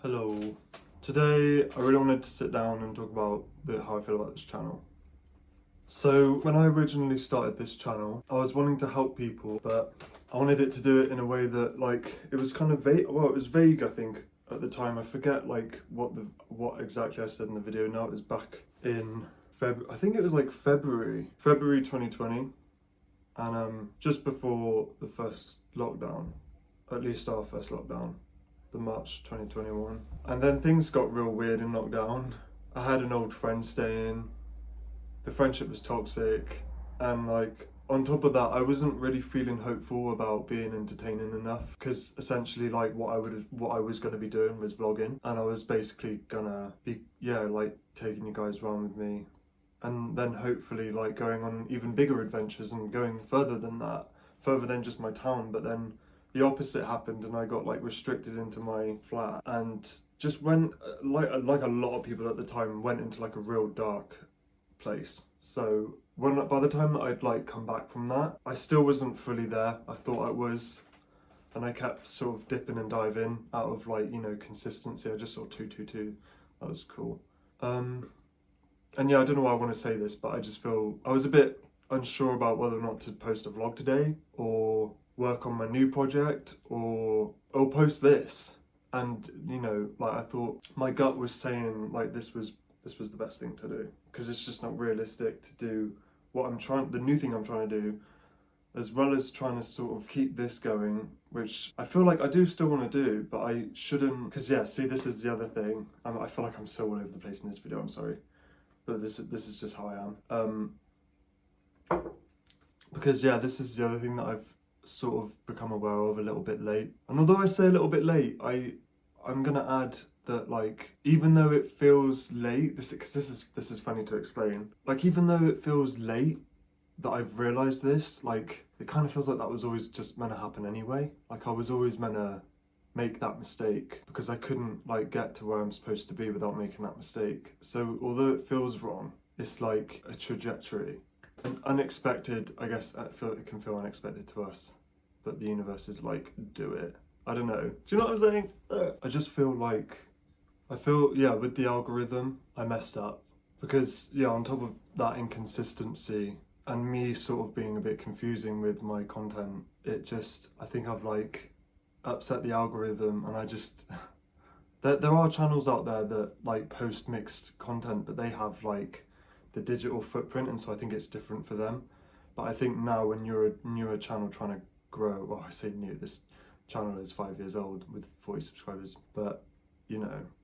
Hello. Today I really wanted to sit down and talk about how I feel about this channel. So when I originally started this channel, I was wanting to help people, but I wanted it to do it in a way that it was kind of vague. Well, it was vague, I think, at the time. I forget what exactly I said in the video. Now it was back in February. I think it was February 2020, and just before the first lockdown, at least our first lockdown. The March 2021. And then things got real weird in lockdown. I had an old friend staying, the friendship was toxic, and on top of that, I wasn't really feeling hopeful about being entertaining enough, because essentially what I was gonna be doing was vlogging, and I was basically gonna be taking you guys around with me, and then hopefully going on even bigger adventures and going further than that, further than just my town. But then the opposite happened, and I got restricted into my flat, and just went like a lot of people at the time went into a real dark place. So by the time that I'd come back from that, I still wasn't fully there. I thought I was, and I kept sort of dipping and diving out of consistency. I just saw 222. That was cool. And yeah, I don't know why I want to say this, but I just feel I was a bit unsure about whether or not to post a vlog today, or work on my new project, or post this. And I thought my gut was saying this was the best thing to do, because it's just not realistic to do the new thing I'm trying to do, as well as trying to sort of keep this going, which I feel like I do still want to do, but I shouldn't, because yeah, see, this is the other thing. I feel like I'm so all over the place in this video, I'm sorry, but this is just how I am. Because yeah, this is the other thing that I've sort of become aware of a little bit late. And although I say a little bit late, I'm gonna add that even though it feels late, this is funny to explain. Even though it feels late that I've realised this, it kind of feels like that was always just meant to happen anyway. I was always meant to make that mistake, because I couldn't get to where I'm supposed to be without making that mistake. So although it feels wrong, it's like a trajectory. Unexpected, I guess. It can feel unexpected to us, but the universe is do it. I don't know. Do you know what I'm saying? I just feel with the algorithm, I messed up, because on top of that inconsistency and me sort of being a bit confusing with my content, I think I've upset the algorithm, and I just there are channels out there that post mixed content, but they have the digital footprint, and so I think it's different for them. But I think now, when you're a newer channel trying to grow, well, I say new, this channel is 5 years old with 40 subscribers, but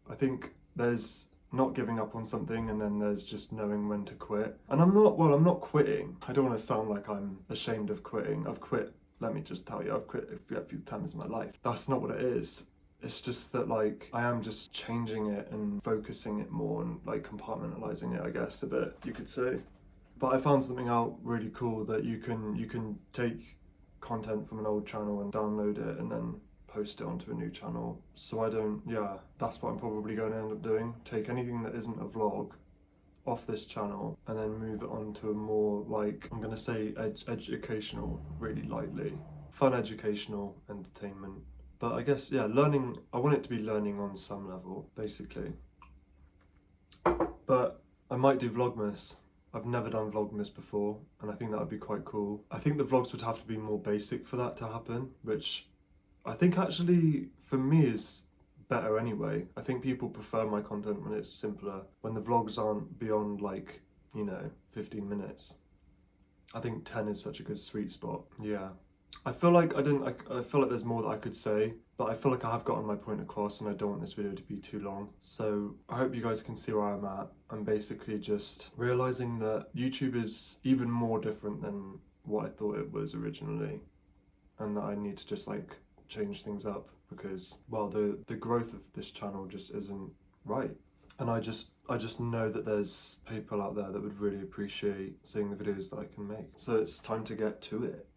I think there's not giving up on something, and then there's just knowing when to quit. And I'm not quitting. I don't want to sound like I'm ashamed of quitting. I've quit, let me just tell you, I've quit a few times in my life. That's not what it is. It's just that I am just changing it and focusing it more, and compartmentalizing it, I guess, a bit, you could say. But I found something out really cool, that you can take content from an old channel and download it and then post it onto a new channel. So that's what I'm probably going to end up doing. Take anything that isn't a vlog off this channel and then move it on to a more I'm gonna say educational, really lightly. Fun educational entertainment. But I guess, yeah, learning, I want it to be learning on some level, basically. But I might do Vlogmas. I've never done Vlogmas before, and I think that would be quite cool. I think the vlogs would have to be more basic for that to happen, which I think actually, for me, is better anyway. I think people prefer my content when it's simpler, when the vlogs aren't beyond 15 minutes. I think 10 is such a good sweet spot. Yeah. I feel like I feel like there's more that I could say, but I feel like I have gotten my point across, and I don't want this video to be too long. So I hope you guys can see where I'm at. I'm basically just realising that YouTube is even more different than what I thought it was originally, and that I need to just change things up, because, well, the growth of this channel just isn't right. And I just know that there's people out there that would really appreciate seeing the videos that I can make. So it's time to get to it.